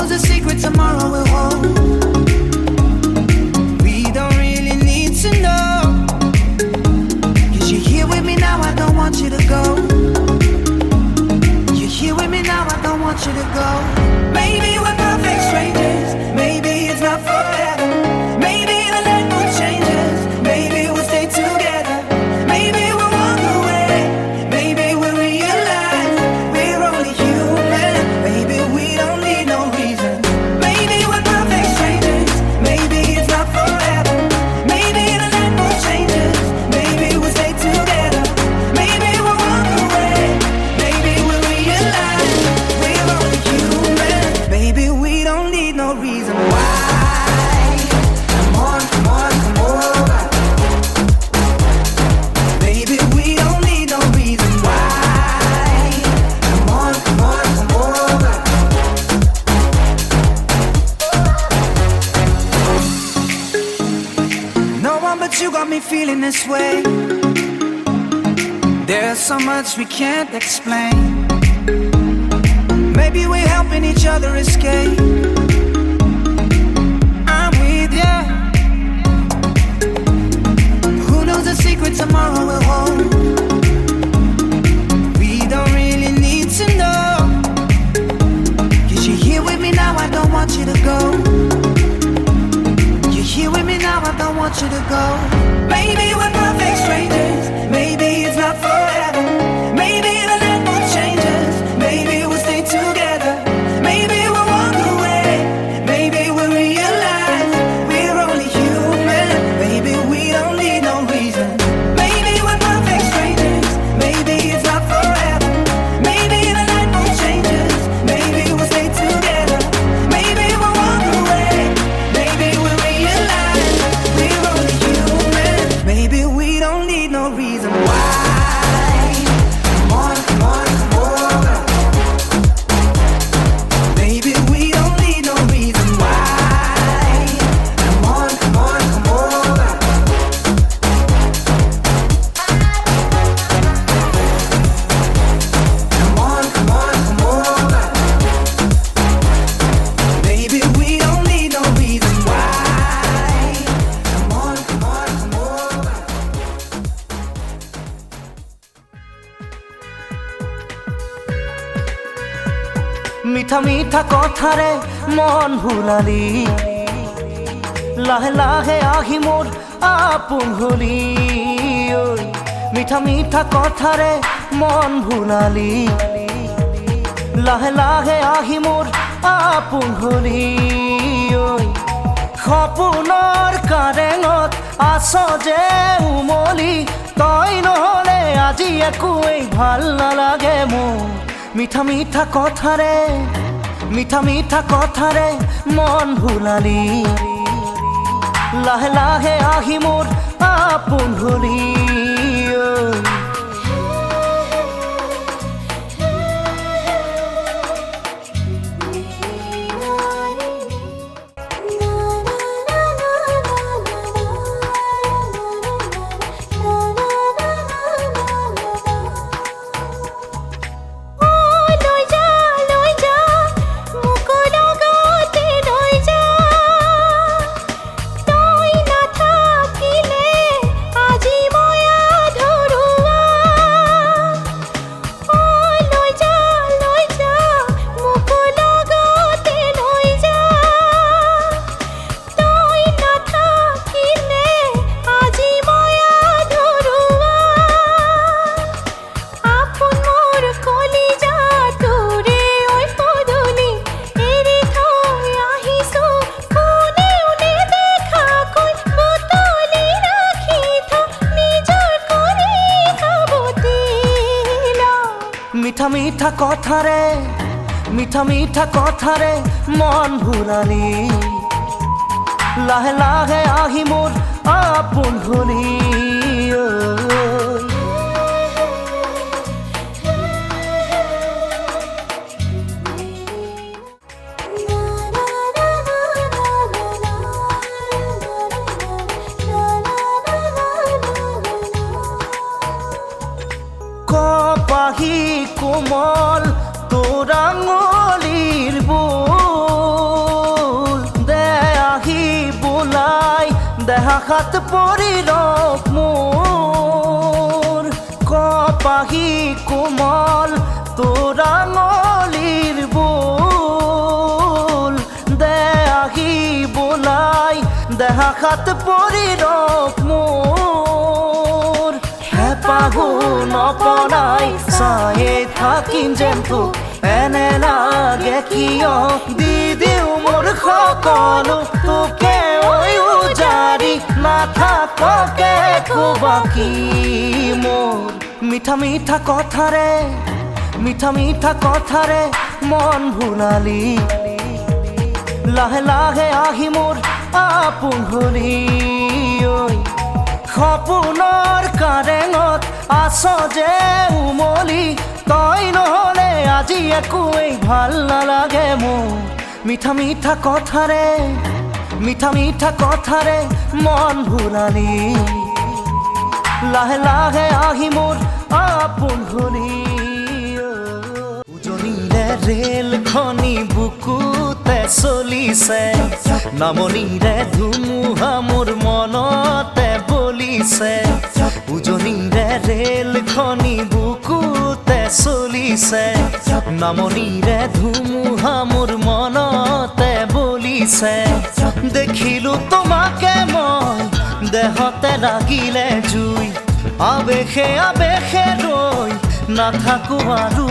knows the secret tomorrow will hold? We don't really need to know. 'Cause you're here with me now, I don't want you to go. You're here with me now, I don't want you to go. Maybe we're perfect strangers, maybe it's not forever. Maybe the light will change us, maybe we'll stay together. Maybe we'll walk away, maybe we'll realize we're only human. Maybe we don't need no reason. Maybe we're perfect strangers, maybe it's not forever. Maybe the light will change us, maybe we'll stay together. Maybe we'll walk away, maybe we'll realize we're only human. Maybe we don't need no reason why. Come on, come on, come over. Baby, we don't need no reason why. Come on, come on, come over. No one but you got me feeling this way. There's so much we can't explain. Maybe we're helping each other escape. I'm with ya. Who knows the secret tomorrow will hold? We don't really need to know. 'Cause you're here with me now, I don't want you to go. You're here with me now, I don't want you to go. Maybe we're perfect strangers, maybe it's not forever. Maybe the light will change us, maybe we'll stay together. Maybe we'll walk away, maybe we'll realize we're only human. Maybe we don't need no reason. Maybe we're perfect strangers, maybe it's not forever. Maybe the light will change us, maybe we'll stay together. Maybe we'll walk away, maybe we'll realize we're only human. Maybe we don't need no reason why. Come on, come on, come over. Maybe we don't need no reason why. Come on, come on, come over. Come on, come on, come over. Maybe we don't need no reason why. Come on, come on, come over. মিঠা মিঠা কথারে মন ভুলালি, লাহে লাহে আহি মোর আপোন হলি। ঐ মিঠা মিঠা কথারে মন ভুলালি, লাহে লাহে আহি মোর আপোন হলি। ঐ সপোনৰ কাৰেঙত আছ যে উমলি, তই নহ'লে আজি একোৱেই ভাল নালাগে মোৰ। মিঠা মিঠা কথারে, মিঠা মিঠা কথারে মন ভুলালি, লাহে লাহে আহি মোর আপোন হলি। মিঠা মিঠা কথারে, মিঠা মিঠা কথারে মন ভুলালি, লাহে লাহে আহি মোর আপোন হলি। কপাহি কোমল তোর আঙুলির বোল, দেহাত পৰিৰক মোৰ কপাহী কোমল তোৰ আঙুলিৰ বোল দে আহি বোলাই দেহাত পৰিৰক মোৰ হেঁপাহো নপলাই চায়ে থাকিম যেন তোক এনে লাগে কিয় দি দিওঁ মোৰ সকলো তোকে উজাৰি নাথাককে বাকী মোৰ মিঠা মিঠা কথাৰে মন ভুলালি লাহে লাহে আহি মোৰ আপোন হলি ঐ সপোনৰ কাৰেঙত আছ যে উমলি তই নহ'লে আজি একোৱেই ভাল নালাগে মোৰ মিঠা মিঠা কথাৰে মন ভুলালি লাহে লাহে আহি মোৰ আপোন হলি উজনিৰে ৰেলখনি বুকুতে চলিছে নামনিৰে ধুমুহা মোৰ মনতে বলিছে উজনিৰে ৰেলখনি বুকুতে চলিছে নামনিৰে ধুমুহা মোৰ মনতে বলিছে দেখিলো তোমাকে মই দেহতে লাগিলে জুই আবেশে ৰৈ নাথাকো আৰু